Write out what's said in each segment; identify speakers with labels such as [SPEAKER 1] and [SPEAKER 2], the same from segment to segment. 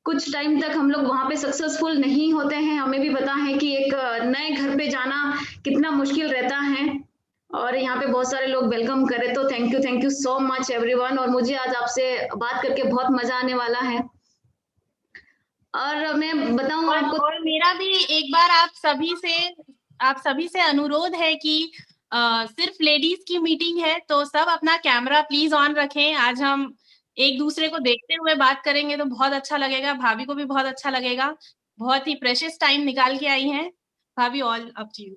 [SPEAKER 1] कुछ टाइम तक हम लोग वहां पे सक्सेसफुल नहीं होते हैं। हमें भी पता है कि एक नए घर पे जाना कितना मुश्किल रहता है, और यहाँ पे बहुत सारे लोग वेलकम करे, तो thank you so much everyone. और मुझे आज आपसे बात करके बहुत मजा आने वाला है। और मैं बताऊं आपको,
[SPEAKER 2] और मेरा भी एक बार आप सभी से अनुरोध है कि सिर्फ लेडीज की मीटिंग है, तो सब अपना कैमरा प्लीज ऑन रखें। आज हम एक दूसरे को देखते हुए बात करेंगे तो बहुत अच्छा लगेगा, भाभी को भी बहुत अच्छा लगेगा। बहुत ही प्रेशियस टाइम निकाल के आई हैं भाभी, all up to you.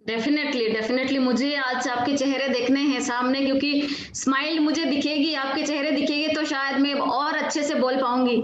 [SPEAKER 1] Definitely मुझे आज आपके चेहरे देखने हैं सामने, क्योंकि स्माइल मुझे दिखेगी, आपके चेहरे दिखेंगे तो शायद मैं और अच्छे से बोल पाऊंगी।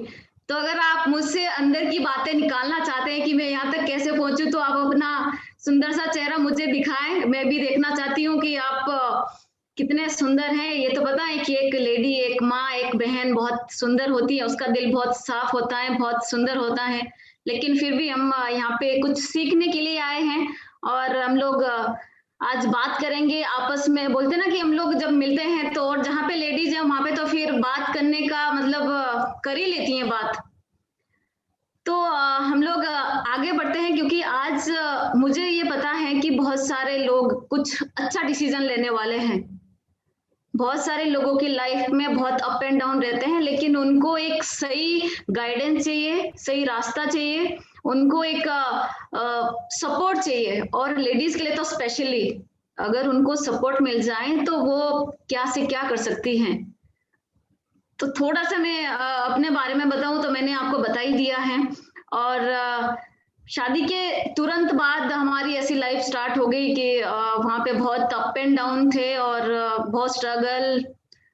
[SPEAKER 1] तो अगर आप मुझसे अंदर की बातें निकालना चाहते हैं कि मैं यहाँ तक कैसे पहुंचू, तो आप अपना सुंदर सा चेहरा मुझे दिखाएं। मैं भी देखना चाहती हूँ कि आप कितने सुंदर हैं। ये तो पता है कि एक लेडी, एक माँ, एक बहन बहुत सुंदर होती है, उसका दिल बहुत साफ होता है, बहुत सुंदर होता है। लेकिन फिर भी हम यहाँ पे कुछ सीखने के लिए आए हैं, और हम लोग आज बात करेंगे आपस में। बोलते ना कि हम लोग जब मिलते हैं तो, और जहाँ पे लेडीज है वहां पे तो फिर बात करने का मतलब कर ही लेती हैं बात। तो हम लोग आगे बढ़ते हैं, क्योंकि आज मुझे ये पता है कि बहुत सारे लोग कुछ अच्छा डिसीजन लेने वाले हैं। बहुत सारे लोगों की लाइफ में बहुत अप एंड डाउन रहते हैं, लेकिन उनको एक सही गाइडेंस चाहिए, सही रास्ता चाहिए, उनको एक सपोर्ट चाहिए। और लेडीज के लिए तो स्पेशली, अगर उनको सपोर्ट मिल जाए तो वो क्या से क्या कर सकती हैं। तो थोड़ा सा मैं अपने बारे में बताऊं तो मैंने आपको बता ही दिया है। और शादी के तुरंत बाद हमारी ऐसी लाइफ स्टार्ट हो गई कि वहां पे बहुत अप एंड डाउन थे, और बहुत स्ट्रगल,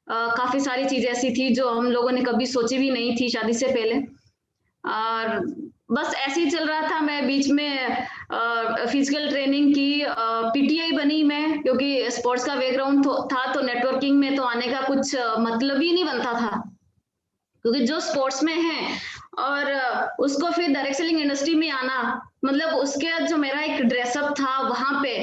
[SPEAKER 1] काफी सारी चीजें ऐसी थी जो हम लोगों ने कभी सोची भी नहीं थी शादी से पहले। और बस ऐसे ही चल रहा था। मैं बीच में फिजिकल ट्रेनिंग की, पीटीआई बनी मैं, क्योंकि स्पोर्ट्स का बैकग्राउंड था, तो नेटवर्किंग में तो आने का कुछ मतलब ही नहीं बनता था, क्योंकि जो स्पोर्ट्स में है और उसको फिर डायरेक्ट सेलिंग इंडस्ट्री में आना, मतलब उसके जो मेरा एक ड्रेसअप था वहां पे,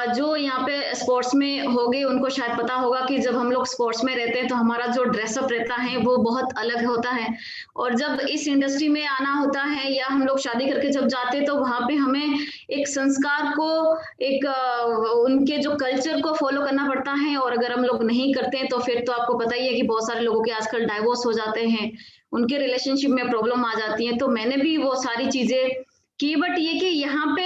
[SPEAKER 1] जो यहाँ पे स्पोर्ट्स में हो गए उनको शायद पता होगा कि जब हम लोग स्पोर्ट्स में रहते हैं तो हमारा जो ड्रेसअप रहता है वो बहुत अलग होता है। और जब इस इंडस्ट्री में आना होता है या हम लोग शादी करके जब जाते हैं तो वहां पे हमें एक संस्कार को, एक उनके जो कल्चर को फॉलो करना पड़ता है। और अगर हम लोग नहीं करते हैं तो फिर तो आपको पता ही है कि बहुत सारे लोगों के आजकल डाइवोर्स हो जाते हैं, उनके रिलेशनशिप में प्रॉब्लम आ जाती है। तो मैंने भी वो सारी चीजें की, बट ये कि यहाँ पे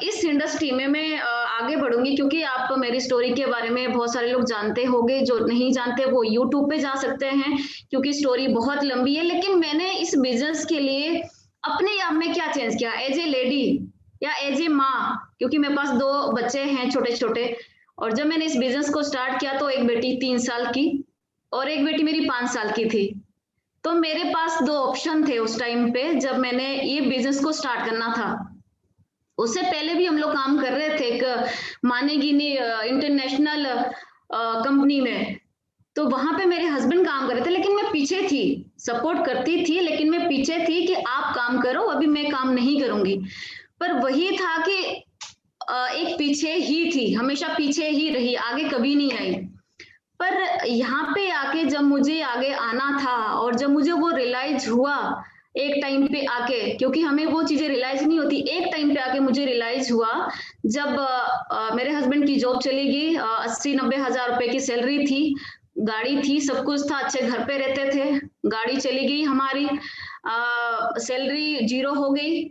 [SPEAKER 1] इस इंडस्ट्री में मैं आगे बढ़ूंगी, क्योंकि आप मेरी स्टोरी के बारे में बहुत सारे लोग जानते होंगे, जो नहीं जानते वो यूट्यूब पे जा सकते हैं, क्योंकि स्टोरी बहुत लंबी है। लेकिन मैंने इस बिजनेस के लिए अपने आप में क्या चेंज किया, एज ए लेडी या एज ए माँ, क्योंकि मेरे पास दो बच्चे हैं छोटे छोटे। और जब मैंने इस बिजनेस को स्टार्ट किया तो एक बेटी 3 साल की और एक बेटी मेरी 5 साल की थी। तो मेरे पास दो ऑप्शन थे उस टाइम पे जब मैंने ये बिजनेस को स्टार्ट करना था। उससे पहले भी हम लोग काम कर रहे थे एक मानेगिनी इंटरनेशनल कंपनी में। तो वहां पे मेरे हस्बैंड काम कर रहे थे, लेकिन मैं पीछे थी, सपोर्ट करती थी लेकिन मैं पीछे थी कि आप काम करो, अभी मैं काम नहीं करूंगी। पर वही था कि एक पीछे ही थी, हमेशा पीछे ही रही, आगे कभी नहीं आई। पर यहाँ पे आके जब मुझे आगे आना था, और जब मुझे वो रियलाइज हुआ एक टाइम पे आके, क्योंकि हमें वो चीजें रियलाइज नहीं होती, एक टाइम पे आके मुझे रियलाइज हुआ जब मेरे हस्बैंड की जॉब चली गई। 80-90 हजार रुपए की सैलरी थी, गाड़ी थी, सब कुछ था, अच्छे घर पे रहते थे, गाड़ी चली गई हमारी, सैलरी जीरो हो गई,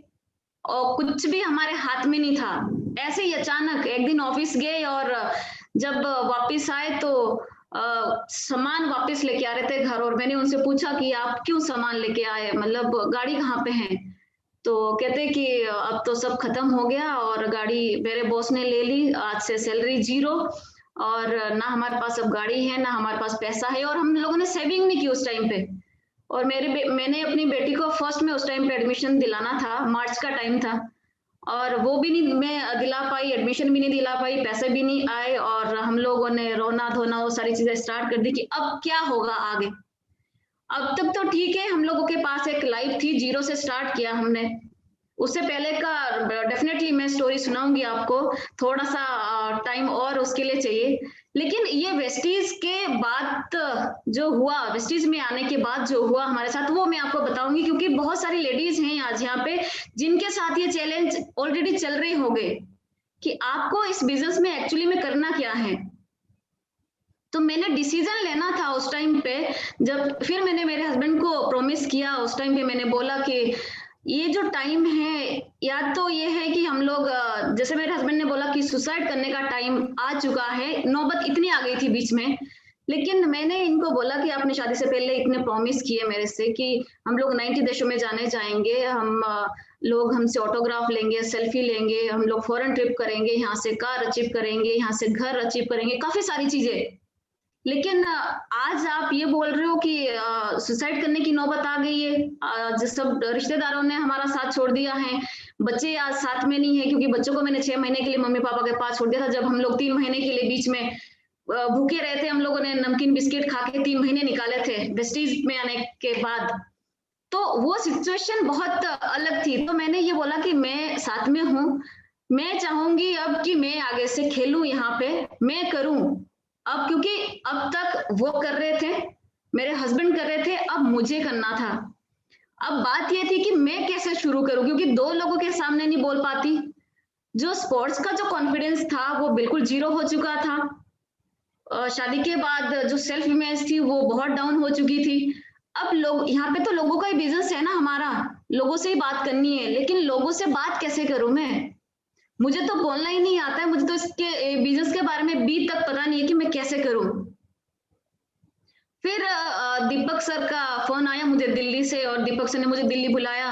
[SPEAKER 1] और कुछ भी हमारे हाथ में नहीं था। ऐसे ही अचानक एक दिन ऑफिस गए, और जब वापस आए तो सामान वापस लेके आ रहे थे घर। और मैंने उनसे पूछा कि आप क्यों सामान लेके आए, मतलब गाड़ी कहाँ पे है। तो कहते कि अब तो सब खत्म हो गया, और गाड़ी मेरे बॉस ने ले ली, आज से सैलरी जीरो, और ना हमारे पास अब गाड़ी है ना हमारे पास पैसा है, और हम लोगों ने सेविंग नहीं की उस टाइम पे। और मैंने अपनी बेटी को फर्स्ट में उस टाइम पे एडमिशन दिलाना था, मार्च का टाइम था, और वो भी नहीं मैं दिला पाई, एडमिशन भी नहीं दिला पाई, पैसे भी नहीं आए, और हम लोगों ने रोना धोना वो सारी चीजें स्टार्ट कर दी कि अब क्या होगा आगे। अब तक तो ठीक है, हम लोगों के पास एक लाइफ थी, जीरो से स्टार्ट किया हमने। उससे पहले का डेफिनेटली मैं स्टोरी सुनाऊंगी आपको, थोड़ा सा टाइम और उसके लिए चाहिए। लेकिन ये वेस्टीज के बाद जो हुआ, वेस्टीज में आने के बाद जो हुआ हमारे साथ, वो मैं आपको बताऊंगी, क्योंकि बहुत सारी लेडीज हैं आज यहाँ पे जिनके साथ ये चैलेंज ऑलरेडी चल रहे होंगे कि आपको इस बिजनेस में एक्चुअली में करना क्या है। तो मैंने डिसीजन लेना था उस टाइम पे, जब फिर मैंने मेरे हस्बैंड को प्रॉमिस किया उस टाइम पे, मैंने बोला कि ये जो टाइम है, या तो ये है कि हम लोग, जैसे मेरे हस्बैंड ने बोला कि सुसाइड करने का टाइम आ चुका है, नौबत इतनी आ गई थी बीच में, लेकिन मैंने इनको बोला कि आपने शादी से पहले इतने प्रॉमिस किए मेरे से कि हम लोग 90 देशों में जाने जाएंगे, हम लोग हमसे ऑटोग्राफ लेंगे, सेल्फी लेंगे, हम लोग फॉरेन ट्रिप करेंगे, यहाँ से कार अचीव करेंगे, यहाँ से घर अचीव करेंगे, काफी सारी चीजें। लेकिन आज आप ये बोल रहे हो कि सुसाइड करने की नौबत आ गई है, जिस सब रिश्तेदारों ने हमारा साथ छोड़ दिया है, बच्चे आज साथ में नहीं है, क्योंकि बच्चों को मैंने 6 महीने के लिए मम्मी पापा के पास छोड़ दिया था, जब हम लोग 3 महीने के लिए बीच में भूखे रहे थे, हम लोगों ने नमकीन बिस्किट खा के 3 महीने निकाले थे वेस्टीज में आने के बाद। तो वो सिचुएशन बहुत अलग थी। तो मैंने ये बोला कि मैं साथ में हूँ, मैं चाहूंगी अब कि मैं आगे से खेलूं, यहाँ पे मैं करूं अब, क्योंकि अब तक वो कर रहे थे, मेरे हस्बैंड कर रहे थे, अब मुझे करना था। अब बात ये थी कि मैं कैसे शुरू करूं, क्योंकि 2 लोगों के सामने नहीं बोल पाती। जो स्पोर्ट्स का जो कॉन्फिडेंस था वो बिल्कुल जीरो हो चुका था। शादी के बाद जो सेल्फ इमेज थी वो बहुत डाउन हो चुकी थी। अब लोग यहाँ पे, तो लोगों का ही बिजनेस है ना हमारा, लोगों से ही बात करनी है, लेकिन लोगों से बात कैसे करूं मैं, मुझे तो बोलना ही नहीं आता है, मुझे तो इसके बिजनेस के बारे में भी तक पता नहीं है कि मैं कैसे करूं। फिर दीपक सर का फोन आया मुझे दिल्ली से, और दीपक सर ने मुझे दिल्ली बुलाया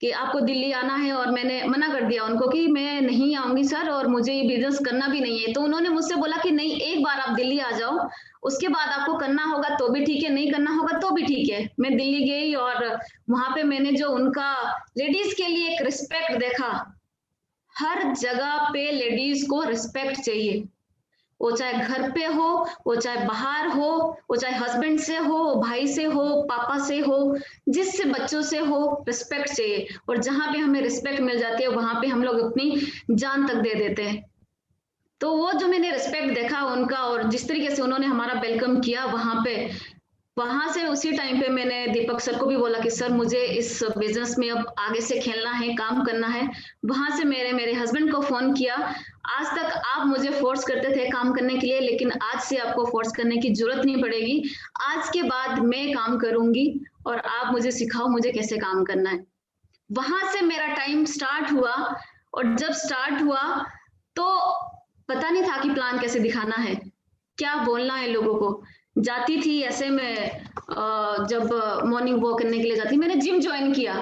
[SPEAKER 1] कि आपको दिल्ली आना है, और मैंने मना कर दिया उनको कि मैं नहीं आऊंगी सर, और मुझे ये बिजनेस करना भी नहीं है। तो उन्होंने मुझसे बोला कि नहीं, एक बार आप दिल्ली आ जाओ, उसके बाद आपको करना होगा तो भी ठीक है, नहीं करना होगा तो भी ठीक है। मैं दिल्ली गई और वहां पे मैंने जो उनका लेडीज के लिए एक रिस्पेक्ट देखा, हर जगह पे लेडीज को रिस्पेक्ट चाहिए, वो चाहे घर पे हो, वो चाहे बाहर हो, वो चाहे हस्बैंड से हो, भाई से हो, पापा से हो, जिससे बच्चों से हो, रिस्पेक्ट चाहिए। और जहां पे हमें रिस्पेक्ट मिल जाती है वहां पे हम लोग अपनी जान तक दे देते हैं। तो वो जो मैंने रिस्पेक्ट देखा उनका, और जिस तरीके से उन्होंने हमारा वेलकम किया वहां पे, वहां से उसी टाइम पे मैंने दीपक सर को भी बोला कि सर मुझे इस बिजनेस में अब आगे से खेलना है, काम करना है। वहां से मेरे हस्बैंड को फोन किया, आज तक आप मुझे फोर्स करते थे काम करने के लिए, लेकिन आज से आपको फोर्स करने की जरूरत नहीं पड़ेगी, आज के बाद मैं काम करूंगी और आप मुझे सिखाओ मुझे कैसे काम करना है। वहां से मेरा टाइम स्टार्ट हुआ, और जब स्टार्ट हुआ तो पता नहीं था कि प्लान कैसे दिखाना है, क्या बोलना है लोगों को। जाती थी ऐसे में, जब मॉर्निंग वॉक करने के लिए जाती, मैंने जिम ज्वाइन किया।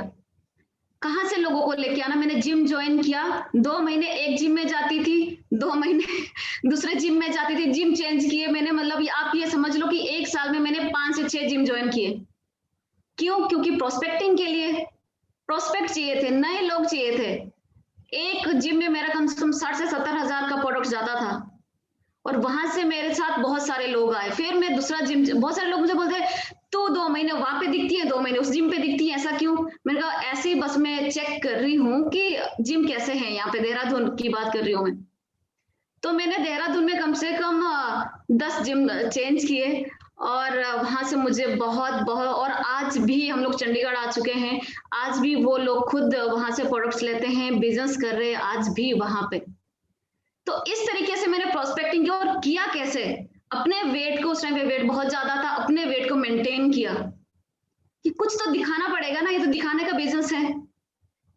[SPEAKER 1] कहाँ से लोगों को लेके आना, मैंने जिम ज्वाइन किया। 2 महीने एक जिम में जाती थी, 2 महीने दूसरे जिम में जाती थी, जिम चेंज किए मैंने। मतलब आप ये समझ लो कि 1 साल में मैंने 5 से 6 जिम ज्वाइन किए। क्यों? क्योंकि प्रोस्पेक्टिंग के लिए प्रोस्पेक्ट चाहिए थे, नए लोग चाहिए थे। एक जिम में मेरा कम से कम 60 से 70 हजार का प्रोडक्ट जाता था, और वहां से मेरे साथ बहुत सारे लोग आए। फिर मैं दूसरा जिम, बहुत सारे लोग मुझे बोलते तू 2 महीने वहां पे दिखती है, 2 महीने उस जिम पे दिखती है, ऐसा क्यों? मैंने कहा ऐसे ही बस मैं चेक कर रही हूँ कि जिम कैसे है यहाँ पे, देहरादून की बात कर रही हूँ मैं। तो मैंने देहरादून में कम से कम 10 जिम चेंज किए, और वहां से मुझे बहुत बहुत, और आज भी हम लोग चंडीगढ़ आ चुके हैं, आज भी वो लोग खुद वहां से प्रोडक्ट्स लेते हैं, बिजनेस कर रहे हैं आज भी वहां पे। तो इस तरीके से मैंने प्रोस्पेक्टिंग किया, और किया कैसे, अपने वेट को, उस टाइम पे वेट बहुत ज्यादा था, अपने वेट को मेंटेन किया कि कुछ तो दिखाना पड़ेगा ना, ये तो दिखाने का बिजनेस है,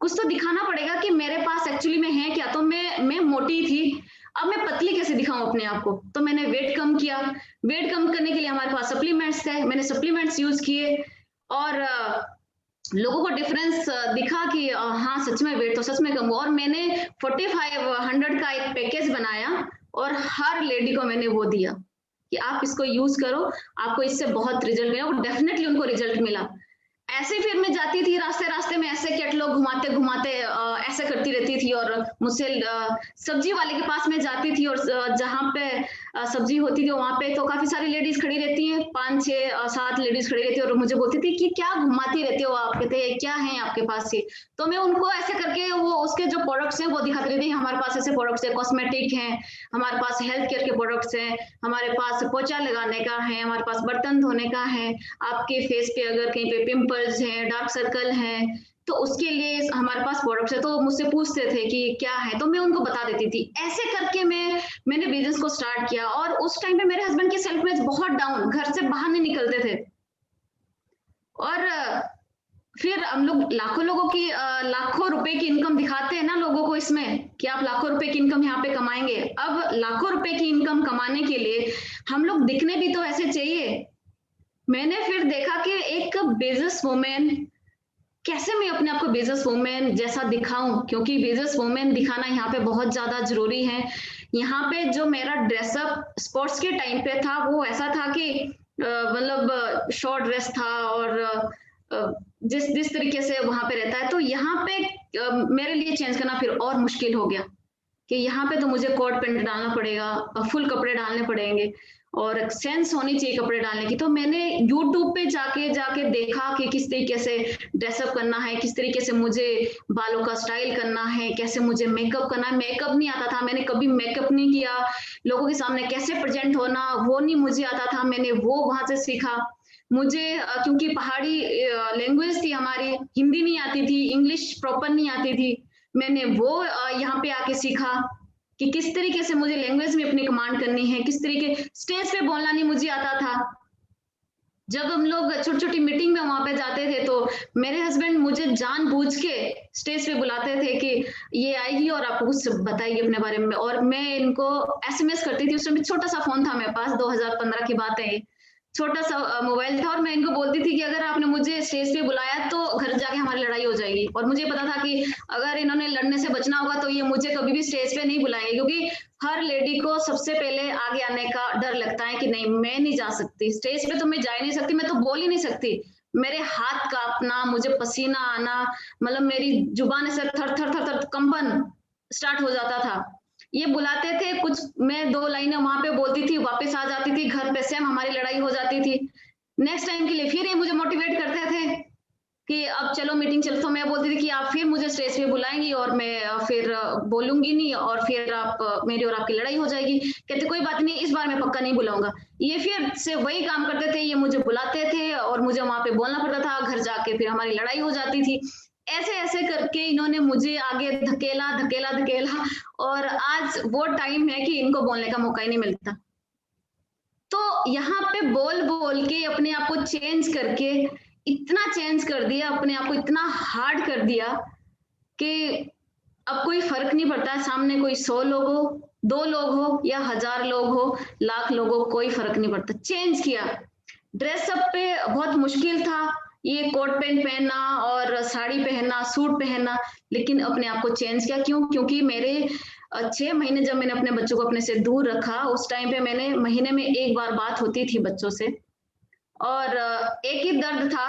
[SPEAKER 1] कुछ तो दिखाना पड़ेगा कि मेरे पास एक्चुअली में है क्या। तो मैं मोटी थी, अब मैं पतली कैसे दिखाऊं अपने आप को। तो मैंने वेट कम किया, वेट कम करने के लिए हमारे पास सप्लीमेंट्स थे, मैंने सप्लीमेंट्स यूज किए, और लोगों को डिफरेंस दिखा कि हाँ सच में वेट तो सच में कम हुआ। और मैंने 4500 का एक पैकेज बनाया, और हर लेडी को मैंने वो दिया कि आप इसको यूज करो, आपको इससे बहुत रिजल्ट मिला। और डेफिनेटली उनको रिजल्ट मिला। ऐसे फिर मैं जाती थी रास्ते रास्ते में, ऐसे कैटलॉग घुमाते घुमाते ऐसे करती रहती थी, और मुझसे सब्जी वाले के पास में जाती थी, और जहाँ पे सब्जी होती थी वहां पे, तो काफी सारी लेडीज खड़ी रहती हैं, 5 6 7 लेडीज खड़ी रहती है और मुझे बोलती थी कि क्या घुमाती रहती हो आप, कहते क्या है आपके पास ये। तो मैं उनको ऐसे करके वो उसके जो प्रोडक्ट्स हैं वो दिखाती रहती, हमारे पास ऐसे प्रोडक्ट्स है, कॉस्मेटिक हैं, हमारे पास हेल्थ केयर के प्रोडक्ट्स हैं, हमारे पास पोछा लगाने का है, हमारे पास बर्तन धोने का है, आपके फेस पे अगर कहीं पे पिंपल्स हैं, डार्क सर्कल है, तो उसके लिए हमारे पास प्रोडक्ट्स है। तो मुझसे पूछते थे कि क्या है, तो मैं उनको बता देती थी। ऐसे करके मैंने बिजनेस को स्टार्ट किया। और उस टाइम पे मेरे हस्बैंड की सेल्फ इमेज बहुत डाउन, घर से बाहर नहीं निकलते थे। और फिर हम लोग लाखों लोगों की लाखों रुपए की इनकम दिखाते हैं ना लोगों को इसमें, कि आप लाखों रुपए की इनकम यहाँ पे कमाएंगे। अब लाखों रुपए की इनकम कमाने के लिए हम लोग दिखने भी तो ऐसे चाहिए। मैंने फिर देखा कि एक बिजनेस वुमेन, कैसे मैं अपने आप को बिजनेस वुमेन जैसा दिखाऊं, क्योंकि बिजनेस वुमेन दिखाना यहाँ पे बहुत ज्यादा जरूरी है। यहाँ पे जो मेरा ड्रेसअप स्पोर्ट्स के टाइम पे था वो ऐसा था कि मतलब शॉर्ट ड्रेस था, और जिस तरीके से वहां पे रहता है, तो यहाँ पे मेरे लिए चेंज करना फिर और मुश्किल हो गया कि यहाँ पे तो मुझे कोट पैंट डालना पड़ेगा, फुल कपड़े डालने पड़ेंगे, और सेंस होनी चाहिए कपड़े डालने की। तो मैंने YouTube पे जाके देखा कि किस तरीके से ड्रेसअप करना है, किस तरीके से मुझे बालों का स्टाइल करना है, कैसे मुझे मेकअप करना है। मेकअप नहीं आता था, मैंने कभी मेकअप नहीं किया। लोगों के सामने कैसे प्रेजेंट होना वो नहीं मुझे आता था, मैंने वो वहां से सीखा। मुझे क्योंकि पहाड़ी लैंग्वेज थी हमारी, हिंदी नहीं आती थी, इंग्लिश प्रॉपर नहीं आती थी, मैंने वो यहाँ पे आके सीखा कि किस तरीके से मुझे लैंग्वेज में अपनी कमांड करनी है, किस तरीके स्टेज पे बोलना नहीं मुझे आता था। जब हम लोग छोटी छोटी मीटिंग में वहां पे जाते थे तो मेरे हस्बैंड मुझे जानबूझ के स्टेज पे बुलाते थे कि ये आएगी और आपको कुछ बताएगी अपने बारे में, और मैं इनको SMS करती थी। उस समय छोटा सा फोन था मेरे पास, 2015 की बात है, छोटा सा मोबाइल था, और मैं इनको बोलती थी कि अगर आपने मुझे स्टेज पे बुलाया तो घर जाके हमारी लड़ाई हो जाएगी। और मुझे पता था कि अगर इन्होंने लड़ने से बचना होगा तो ये मुझे कभी भी स्टेज पे नहीं बुलाएंगे, क्योंकि हर लेडी को सबसे पहले आगे आने का डर लगता है कि नहीं मैं नहीं जा सकती स्टेज पे, तो मैं जा ही नहीं सकती, मैं तो बोल ही नहीं सकती, मेरे हाथ कांपना, मुझे पसीना आना, मतलब मेरी जुबान से थर थर थर थर कंपन स्टार्ट हो जाता था। ये बुलाते थे, कुछ मैं 2 लाइनें वहां पे बोलती थी, वापस आ जाती थी घर पे, सेम हमारी लड़ाई हो जाती थी। नेक्स्ट टाइम के लिए फिर ये मुझे मोटिवेट करते थे कि अब चलो मीटिंग चलो, तो मैं बोलती थी कि आप फिर मुझे स्टेज पे बुलाएंगी और मैं फिर बोलूंगी नहीं, और फिर आप मेरी और आपकी लड़ाई हो जाएगी। कहते कोई बात नहीं, इस बार मैं पक्का नहीं बुलाऊंगा। ये फिर से वही काम करते थे, ये मुझे बुलाते थे और मुझे वहां पे बोलना पड़ता था, घर जाके फिर हमारी लड़ाई हो जाती थी। ऐसे ऐसे करके इन्होंने मुझे आगे धकेला धकेला धकेला, और आज वो टाइम है कि इनको बोलने का मौका ही नहीं मिलता। तो यहाँ पे बोल बोल के अपने आप को चेंज करके इतना चेंज कर दिया, अपने आप को इतना हार्ड कर दिया कि अब कोई फर्क नहीं पड़ता है, सामने कोई 100 लोग हो, 2 लोग हो या 1000 लोग हो, लाख लोग हो, कोई फर्क नहीं पड़ता। चेंज किया। ड्रेसअप पे बहुत मुश्किल था, ये कोट पैंट पहनना और साड़ी पहनना, सूट पहनना, लेकिन अपने आप को चेंज किया। क्यों? क्योंकि मेरे 6 महीने जब मैंने अपने बच्चों को अपने से दूर रखा, उस टाइम पे मैंने महीने में 1 बार बात होती थी बच्चों से, और एक ही दर्द था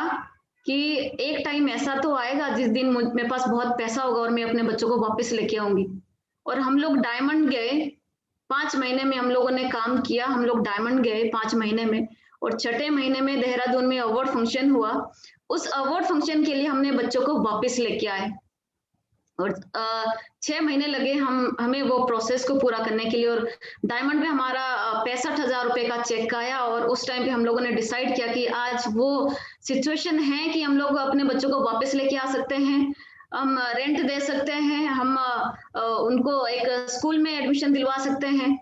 [SPEAKER 1] कि एक टाइम ऐसा तो आएगा जिस दिन मेरे पास बहुत पैसा होगा और मैं अपने बच्चों को वापस लेके आऊंगी। और हम लोग डायमंड गए, 5 महीने में हम लोगों ने काम किया, हम लोग डायमंड गए 5 महीने में, और 6ठे महीने में देहरादून में अवार्ड फंक्शन हुआ। उस अवार्ड फंक्शन के लिए हमने बच्चों को वापस लेके आए, और 6 महीने लगे हमें वो प्रोसेस को पूरा करने के लिए। और डायमंड में हमारा 65,000 रुपए का चेक आया, और उस टाइम पे हम लोगों ने डिसाइड किया कि आज वो सिचुएशन है कि हम लोग अपने बच्चों को वापस लेके आ सकते हैं, हम रेंट दे सकते हैं, हम उनको एक स्कूल में एडमिशन दिलवा सकते हैं।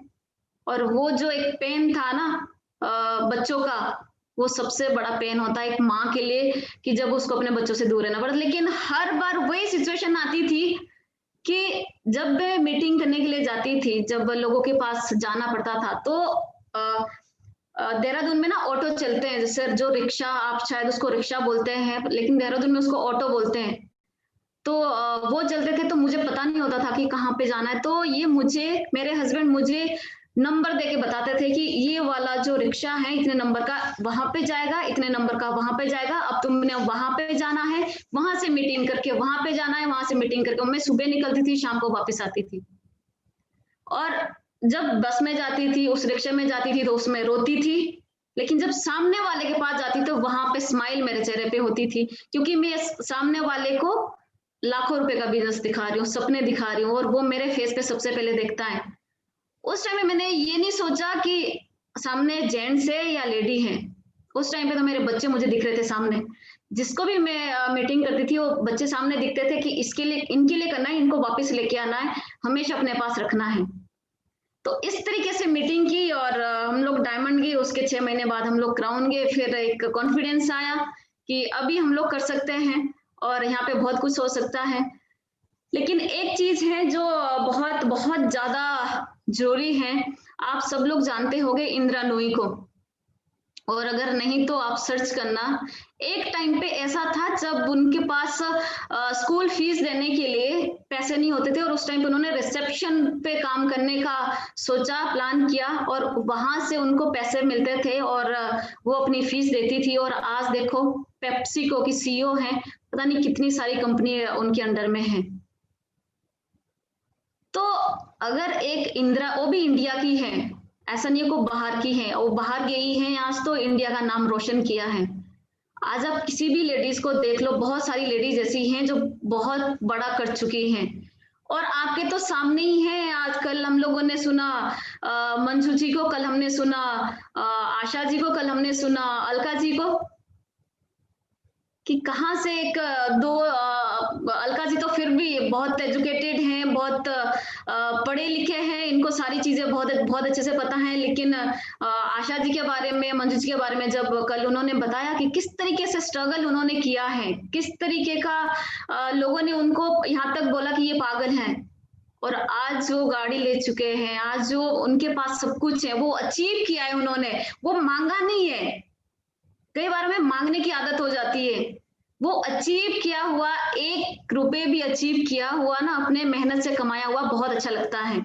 [SPEAKER 1] और वो जो एक पेन था ना बच्चों का, वो सबसे बड़ा पेन होता है एक माँ के लिए कि जब उसको अपने बच्चों से दूर रहना पड़ता। लेकिन हर बार वही सिचुएशन आती थी कि जब मैं मीटिंग करने के लिए जाती थी, जब लोगों के पास जाना पड़ता था, तो देहरादून में ना ऑटो चलते हैं, जैसे जो रिक्शा, आप शायद उसको रिक्शा बोलते हैं, लेकिन देहरादून में उसको ऑटो बोलते हैं। तो वो चलते थे, तो मुझे पता नहीं होता था कि कहाँ पे जाना है। तो ये मेरे हस्बैंड मुझे नंबर देके बताते थे कि ये वाला जो रिक्शा है इतने नंबर का वहां पे जाएगा, इतने नंबर का वहां पे जाएगा, अब तुमने वहां पे जाना है, वहां से मीटिंग करके वहां पे जाना है, वहां से मीटिंग करके। मैं सुबह निकलती थी, शाम को वापस आती थी। और जब बस में जाती थी, उस रिक्शा में जाती थी तो उसमें रोती थी, लेकिन जब सामने वाले के पास जाती तो वहां पे स्माइल मेरे चेहरे पे होती थी, क्योंकि मैं सामने वाले को लाखों रुपए का बिजनेस दिखा रही हूँ, सपने दिखा रही हूँ, और वो मेरे फेस पे सबसे पहले देखता है। उस टाइम में मैंने ये नहीं सोचा कि सामने जेंट्स है या लेडी है। उस टाइम पे तो मेरे बच्चे मुझे दिख रहे थे सामने। जिसको भी मैं मीटिंग करती थी वो बच्चे सामने दिखते थे कि इसके लिए, इनके लिए करना है, इनको वापस लेके आना है, हमेशा अपने पास रखना है। तो इस तरीके से मीटिंग की और हम लोग डायमंड गए। उसके 6 महीने बाद हम लोग क्राउन गए। फिर एक कॉन्फिडेंस आया कि अभी हम लोग कर सकते हैं और यहाँ पे बहुत कुछ हो सकता है। लेकिन एक चीज है जो बहुत बहुत ज्यादा जरूरी है, आप सब लोग जानते होंगे इंदिरा नूई को, और अगर नहीं तो आप सर्च करना। एक टाइम पे ऐसा था जब उनके पास स्कूल फीस देने के लिए पैसे नहीं होते थे, और उस टाइम पे उन्होंने रिसेप्शन पे काम करने का सोचा, प्लान किया, और वहां से उनको पैसे मिलते थे और वो अपनी फीस देती थी। और आज देखो पेप्सिको की सीईओ है, पता नहीं कितनी सारी कंपनी उनके अंडर में है। तो अगर एक इंदिरा, वो भी इंडिया की है, ऐसा नहीं है को बाहर की है, वो बाहर गई है, आज तो इंडिया का नाम रोशन किया है। आज आप किसी भी लेडीज को देख लो, बहुत सारी लेडीज ऐसी हैं जो बहुत बड़ा कर चुकी हैं, और आपके तो सामने ही है। आजकल हम लोगों ने सुना मंजू जी को, कल हमने सुना आशा जी को, कल हमने सुना अलका जी को, कि कहाँ से एक दो अलका जी तो फिर भी बहुत एजुकेटेड हैं, बहुत पढ़े लिखे हैं, इनको सारी चीजें बहुत बहुत अच्छे से पता है। लेकिन आशा जी के बारे में, मंजू जी के बारे में जब कल उन्होंने बताया कि किस तरीके से स्ट्रगल उन्होंने किया है, किस तरीके का लोगों ने उनको यहाँ तक बोला कि ये पागल है, और आज वो गाड़ी ले चुके हैं, आज जो उनके पास सब कुछ है, वो अचीव किया है उन्होंने, वो मांगा नहीं है। कई बार हमें मांगने की आदत हो जाती है, वो अचीव किया हुआ, 1 रुपए भी अचीव किया हुआ ना, अपने मेहनत से कमाया हुआ बहुत अच्छा लगता है।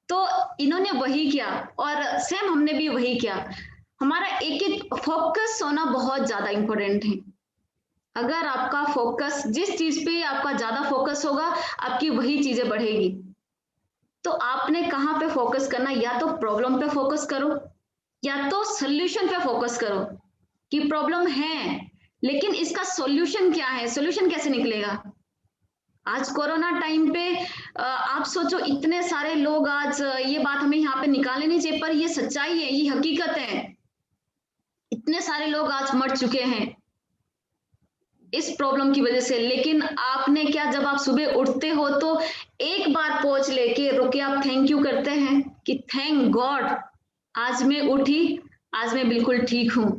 [SPEAKER 1] तो इन्होंने वही किया और सेम हमने भी वही किया। हमारा एक एक फोकस होना बहुत ज्यादा इंपॉर्टेंट है। अगर आपका फोकस जिस चीज पे आपका ज्यादा फोकस होगा, आपकी वही चीजें बढ़ेगी। तो आपने कहाँ पे फोकस करना, या तो प्रॉब्लम पे फोकस करो या तो सोल्यूशन पे फोकस करो, कि प्रॉब्लम है लेकिन इसका सॉल्यूशन क्या है, सॉल्यूशन कैसे निकलेगा। आज कोरोना टाइम पे आप सोचो, इतने सारे लोग, आज ये बात हमें यहाँ पे निकालनी नहीं चाहिए पर ये सच्चाई है, ये हकीकत है, इतने सारे लोग आज मर चुके हैं इस प्रॉब्लम की वजह से। लेकिन आपने क्या, जब आप सुबह उठते हो तो एक बार पहुंच लेके रुके, आप थैंक यू करते हैं कि थैंक गॉड आज मैं उठी, आज मैं बिल्कुल ठीक हूं।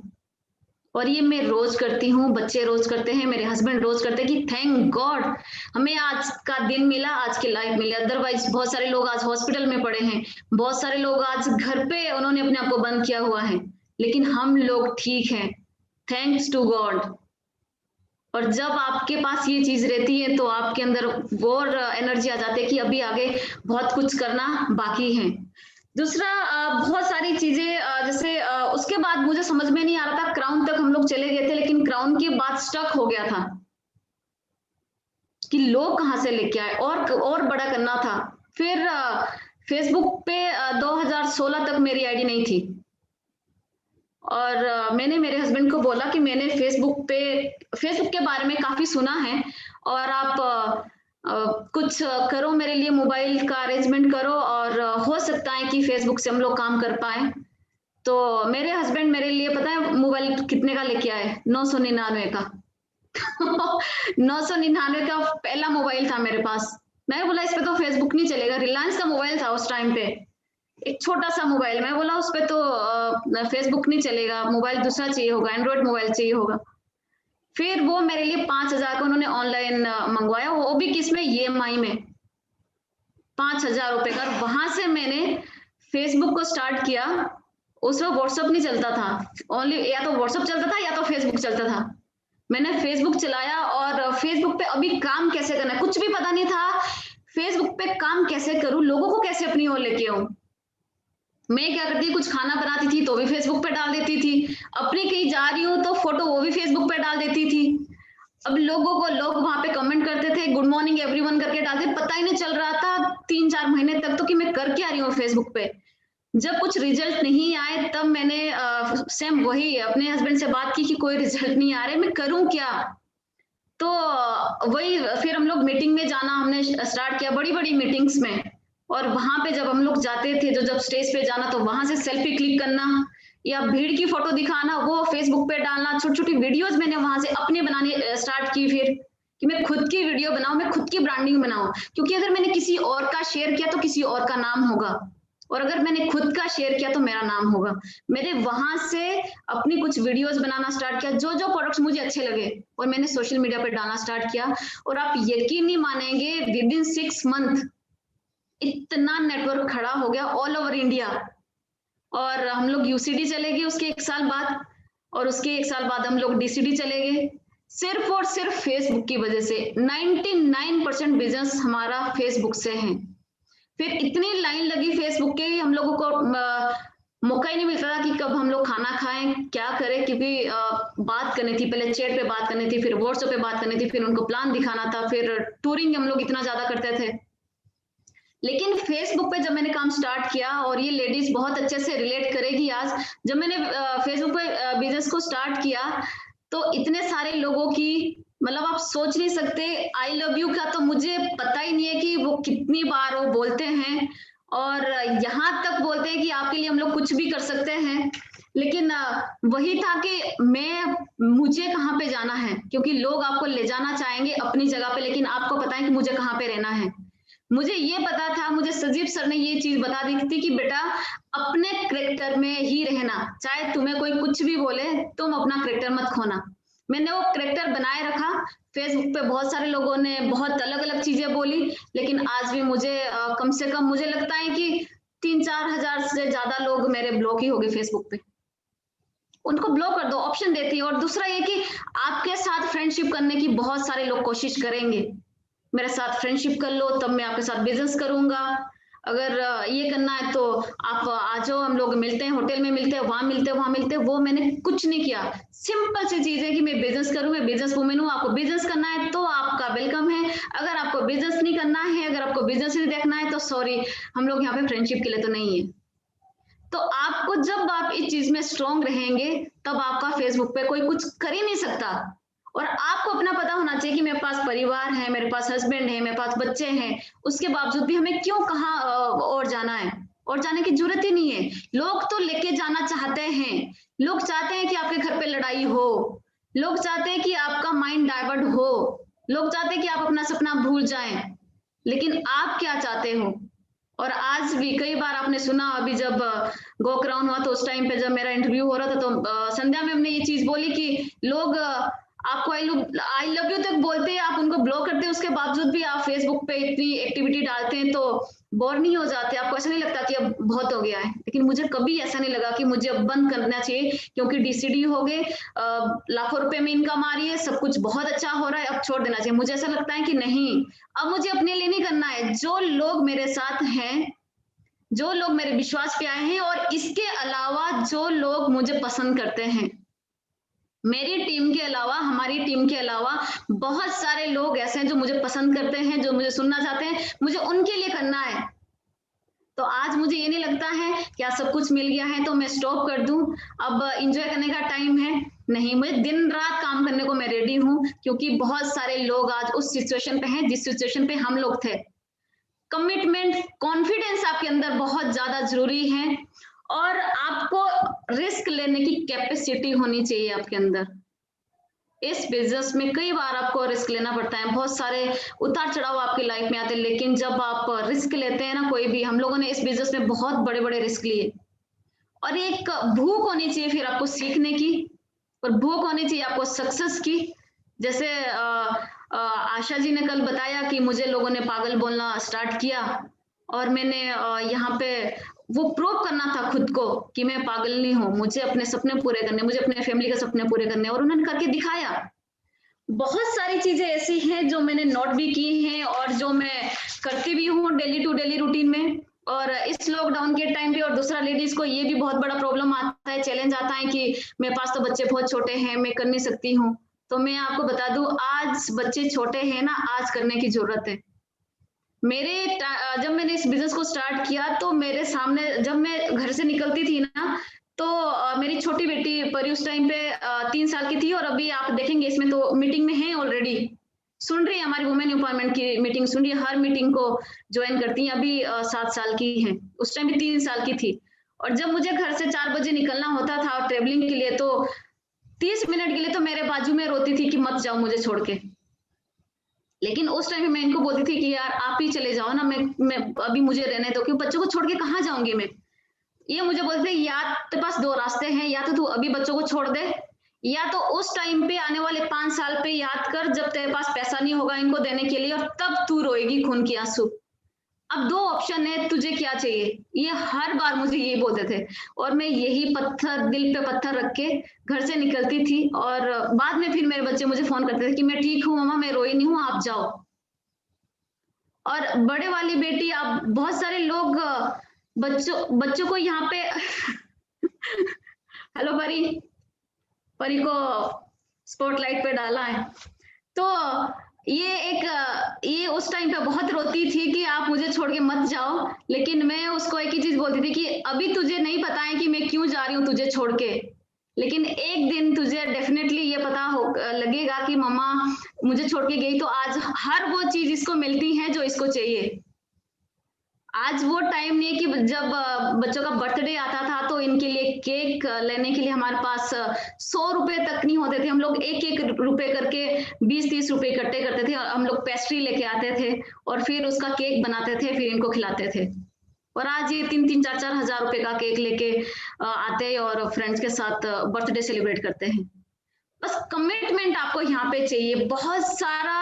[SPEAKER 1] और ये मैं रोज करती हूँ, बच्चे रोज करते हैं, मेरे हस्बैंड रोज करते हैं कि थैंक गॉड हमें आज का दिन मिला, आज की लाइफ मिली। अदरवाइज बहुत सारे लोग आज हॉस्पिटल में पड़े हैं, बहुत सारे लोग आज घर पे उन्होंने अपने आप को बंद किया हुआ है, लेकिन हम लोग ठीक हैं, थैंक्स टू गॉड। और जब आपके पास ये चीज रहती है तो आपके अंदर और एनर्जी आ जाती है कि अभी आगे बहुत कुछ करना बाकी है। दूसरा, बहुत सारी चीजें, जैसे उसके बाद मुझे समझ में नहीं आ रहा था, क्राउन तक हम लोग चले गए थे लेकिन क्राउन के बाद स्टक हो गया था कि लोग कहाँ से लेके आए, और बड़ा करना था। फिर फेसबुक पे 2016 तक मेरी आईडी नहीं थी, और मैंने मेरे हस्बैंड को बोला कि मैंने फेसबुक के बारे में काफी सुना है, और आप कुछ करो मेरे लिए, मोबाइल का अरेंजमेंट करो, और हो सकता है कि फेसबुक से हम लोग काम कर पाए। तो मेरे हस्बैंड मेरे लिए, पता है मोबाइल कितने का लेके आए, 999 का 999 का पहला मोबाइल था मेरे पास। मैंने बोला इस पे तो फेसबुक नहीं चलेगा, रिलायंस का मोबाइल था उस टाइम पे, एक छोटा सा मोबाइल। मैं बोला उस पे तो फेसबुक नहीं चलेगा, मोबाइल दूसरा चाहिए होगा, एंड्रॉइड मोबाइल चाहिए होगा। फिर वो मेरे लिए 5,000 का उन्होंने ऑनलाइन मंगवाया, वो भी किसमें, EMI में, 5,000 रुपए का। वहां से मैंने फेसबुक को स्टार्ट किया। उस वक्त व्हाट्सअप नहीं चलता था, ओनली या तो व्हाट्सअप चलता था या तो फेसबुक चलता था। मैंने फेसबुक चलाया, और फेसबुक पे अभी काम कैसे करना है कुछ भी पता नहीं था। फेसबुक पे काम कैसे करूं, लोगों को कैसे अपनी ओर लेके आऊं। मैं क्या करती, कुछ खाना बनाती थी तो भी फेसबुक पे डाल देती थी, अपनी कहीं जा रही हूँ तो फोटो वो भी फेसबुक पे डाल देती थी। अब लोग वहां पे कमेंट करते थे, गुड मॉर्निंग एवरीवन करके डालते, पता ही नहीं चल रहा था 3-4 महीने तक तो कि मैं कर क्या रही हूँ फेसबुक पे। जब कुछ रिजल्ट नहीं आए तब मैंने सेम वही अपने हस्बैंड से बात की कि कोई रिजल्ट नहीं आ रहे, मैं करूं क्या। तो वही फिर हम लोग मीटिंग में जाना हमने स्टार्ट किया, बड़ी बड़ी मीटिंग्स में। और वहां पे जब हम लोग जाते थे, जब स्टेज पे जाना तो वहां से सेल्फी क्लिक करना या भीड़ की फोटो दिखाना, वो फेसबुक पे डालना, छोटी छोटी वीडियोज मैंने वहां से अपने बनाने स्टार्ट की फिर, कि मैं खुद की वीडियो बनाऊं, मैं खुद की ब्रांडिंग बनाऊं। क्योंकि अगर मैंने किसी और का शेयर किया तो किसी और का नाम होगा, और अगर मैंने खुद का शेयर किया तो मेरा नाम होगा। मैंने वहां से अपनी कुछ वीडियोस बनाना स्टार्ट किया, जो जो प्रोडक्ट्स मुझे अच्छे लगे और मैंने सोशल मीडिया पर डालना स्टार्ट किया। और आप यकीन नहीं मानेंगे, विद इन 6 मंथ इतना नेटवर्क खड़ा हो गया ऑल ओवर इंडिया। और हम लोग यूसीडी चले गए उसके 1 साल बाद, और उसके 1 साल बाद हम लोग डीसीडी चले गए, सिर्फ और सिर्फ फेसबुक की वजह से। 99% बिजनेस हमारा फेसबुक से है। फिर इतनी लाइन लगी फेसबुक के, हम लोगों को मौका ही नहीं मिलता था कि कब हम लोग खाना खाएं, क्या करें, क्योंकि बात करनी थी, पहले चैट पे बात करनी थी, फिर व्हाट्सएप पे बात करनी थी, फिर उनको प्लान दिखाना था, फिर टूरिंग हम लोग इतना ज्यादा करते थे। लेकिन फेसबुक पे जब मैंने काम स्टार्ट किया, और ये लेडीज बहुत अच्छे से रिलेट करेगी आज, जब मैंने फेसबुक पे बिजनेस को स्टार्ट किया तो इतने सारे लोगों की, मतलब आप सोच नहीं सकते, आई लव यू का तो मुझे पता ही नहीं है कि वो कितनी बार वो बोलते हैं, और यहाँ तक बोलते हैं कि आपके लिए हम लोग कुछ भी कर सकते हैं। लेकिन वही था कि मुझे कहाँ पे जाना है, क्योंकि लोग आपको ले जाना चाहेंगे अपनी जगह पे, लेकिन आपको पता है कि मुझे कहाँ पे रहना है। मुझे ये पता था, मुझे सजीव सर ने ये चीज बता दी थी कि बेटा अपने करेक्टर में ही रहना, चाहे तुम्हें कोई कुछ भी बोले, तुम अपना करेक्टर मत खोना। मैंने वो करेक्टर बनाए रखा। फेसबुक पे बहुत सारे लोगों ने बहुत अलग अलग चीजें बोली, लेकिन आज भी मुझे कम से कम मुझे लगता है कि 3-4 हजार से ज्यादा लोग मेरे ब्लॉक ही हो गए फेसबुक पे। उनको ब्लॉक कर दो, ऑप्शन देती है। और दूसरा ये कि आपके साथ फ्रेंडशिप करने की बहुत सारे लोग कोशिश करेंगे, मेरे साथ फ्रेंडशिप कर लो तब मैं आपके साथ बिजनेस करूंगा, अगर ये करना है तो आप आ जाओ, हम लोग मिलते हैं, होटल में मिलते हैं, वहां मिलते हैं, वहां मिलते हैं। वो मैंने कुछ नहीं किया। सिंपल सी चीज है कि मैं बिजनेस करूं, मैं बिजनेस वुमेन हूं, आपको बिजनेस करना है तो आपका वेलकम है, अगर आपको बिजनेस नहीं करना है, अगर आपको बिजनेस नहीं देखना है तो सॉरी, हम लोग यहाँ पे फ्रेंडशिप के लिए तो नहीं है। तो आपको, जब आप इस चीज में स्ट्रांग रहेंगे, तब आपका फेसबुक पे कोई कुछ कर ही नहीं सकता। और आपको अपना पता होना चाहिए कि मेरे पास परिवार है, मेरे पास हस्बैंड है, मेरे पास बच्चे हैं, उसके बावजूद भी हमें क्यों कहाँ और जाना है, और जाने की जरूरत ही नहीं है। लोग तो लेके जाना चाहते हैं, लोग चाहते हैं कि आपके घर पे लड़ाई हो, लोग चाहते हैं कि आपका माइंड डाइवर्ट हो, लोग चाहते हैं कि आप अपना सपना भूल जाएं, लेकिन आप क्या चाहते हो। और आज भी कई बार आपने सुना, अभी जब गो क्राउन हुआ तो उस टाइम पे जब मेरा इंटरव्यू हो रहा था तो संध्या मैम ने ये चीज बोली कि लोग आपको आई लव यू तक बोलते हैं, आप उनको ब्लॉक करते हैं, उसके बावजूद भी आप फेसबुक पे इतनी एक्टिविटी डालते हैं, तो बोर नहीं हो जाते, आपको ऐसा नहीं लगता कि अब बहुत हो गया है। लेकिन मुझे कभी ऐसा नहीं लगा कि मुझे अब बंद करना चाहिए, क्योंकि डीसीडी हो गए, लाखों रुपए में इनकम आ रही है, सब कुछ बहुत अच्छा हो रहा है, अब छोड़ देना चाहिए। मुझे ऐसा लगता है कि नहीं, अब मुझे अपने लिए नहीं करना है। जो लोग मेरे साथ हैं, जो लोग मेरे विश्वास पे आए हैं, और इसके अलावा जो लोग मुझे पसंद करते हैं, मेरी टीम के अलावा, हमारी टीम के अलावा बहुत सारे लोग ऐसे हैं जो मुझे पसंद करते हैं, जो मुझे सुनना चाहते हैं, मुझे उनके लिए करना है। तो आज मुझे ये नहीं लगता है कि सब कुछ मिल गया है तो मैं स्टॉप कर दूं, अब एंजॉय करने का टाइम है। नहीं, मुझे दिन रात काम करने को मैं रेडी हूं, क्योंकि बहुत सारे लोग आज उस सिचुएशन पे हैं जिस सिचुएशन पे हम लोग थे। कमिटमेंट, कॉन्फिडेंस आपके अंदर बहुत ज्यादा जरूरी है, और आपको रिस्क लेने की कैपेसिटी होनी चाहिए आपके अंदर। इस बिजनेस में कई बार आपको रिस्क लेना पड़ता है, बहुत सारे उतार चढ़ाव आपकी लाइफ में आते हैं, लेकिन जब आप रिस्क लेते हैं ना, कोई भी, हम लोगों ने इस बिजनेस में बहुत बड़े बड़े रिस्क लिए, और एक भूख होनी चाहिए फिर आपको सीखने की, और भूख होनी चाहिए आपको सक्सेस की। जैसे आशा जी ने कल बताया कि मुझे लोगों ने पागल बोलना स्टार्ट किया, और मैंने यहाँ पे वो प्रूव करना था खुद को कि मैं पागल नहीं हूँ, मुझे अपने सपने पूरे करने, मुझे अपने फैमिली के सपने पूरे करने, और उन्होंने करके दिखाया। बहुत सारी चीजें ऐसी हैं जो मैंने नोट भी की हैं, और जो मैं करती भी हूँ डेली टू डेली रूटीन में। और इस लॉकडाउन के टाइम पे, और दूसरा लेडीज को ये भी बहुत बड़ा प्रॉब्लम आता है, चैलेंज आता है कि मेरे पास तो बच्चे बहुत छोटे हैं, मैं कर नहीं सकती हूँ। तो मैं आपको बता दूं, आज बच्चे छोटे हैं ना, आज करने की जरूरत है। जब मैंने इस बिजनेस को स्टार्ट किया तो मेरे सामने, जब मैं घर से निकलती थी ना, तो मेरी छोटी बेटी परी उस टाइम पे 3 साल की थी, और अभी आप देखेंगे इसमें तो मीटिंग में है ऑलरेडी, सुन रही है हमारी वुमेन एम्पावरमेंट की मीटिंग, सुन रही है, हर मीटिंग को ज्वाइन करती है। अभी 7 साल की है, उस टाइम भी 3 साल की थी। और जब मुझे घर से 4 बजे निकलना होता था ट्रेवलिंग के लिए, तो 30 मिनट के लिए तो मेरे बाजू में रोती थी कि मत जाओ मुझे छोड़ के। लेकिन उस टाइम मैं इनको बोलती थी कि यार आप ही चले जाओ ना, मैं अभी मुझे रहने दो, क्योंकि बच्चों को छोड़ के कहाँ जाऊंगी मैं। ये मुझे बोलते थे, या तेरे पास 2 रास्ते हैं, या तो तू अभी बच्चों को छोड़ दे, या तो उस टाइम पे आने वाले 5 साल पे याद कर जब तेरे पास पैसा नहीं होगा इनको देने के लिए, और तब तू रोएगी खून की आंसू। अब 2 ऑप्शन है, तुझे क्या चाहिए। ये हर बार मुझे ये बोलते थे, और मैं यही पत्थर, दिल पे पत्थर रख के घर से निकलती थी। और बाद में फिर मेरे बच्चे मुझे फोन करते थे कि मैं ठीक हूँ मम्मा, मैं रोई नहीं हूँ, आप जाओ। और बड़े वाली बेटी, अब बहुत सारे लोग बच्चों को यहाँ पे हेलो परी को स्पॉटलाइट पे डाला है। तो ये उस टाइम पे बहुत रोती थी कि आप मुझे छोड़ के मत जाओ, लेकिन मैं उसको एक ही चीज बोलती थी कि अभी तुझे नहीं पता है कि मैं क्यों जा रही हूँ तुझे छोड़ के, लेकिन एक दिन तुझे डेफिनेटली ये पता लगेगा कि मम्मा मुझे छोड़ के गई तो आज हर वो चीज इसको मिलती है जो इसको चाहिए। आज वो टाइम नहीं है कि जब बच्चों का बर्थडे आता था तो इनके लिए केक लेने के लिए हमारे पास 100 रुपए तक नहीं होते थे। हम लोग 1-1 रुपए करके 20-30 रुपए इकट्ठे करते थे, और हम लोग पेस्ट्री लेके आते थे और फिर उसका केक बनाते थे, फिर इनको खिलाते थे। और आज ये 3-3, 4-4 हजार रुपए का केक लेके आते हैं और फ्रेंड्स के साथ बर्थडे सेलिब्रेट करते हैं। बस कमिटमेंट आपको यहाँ पे चाहिए, बहुत सारा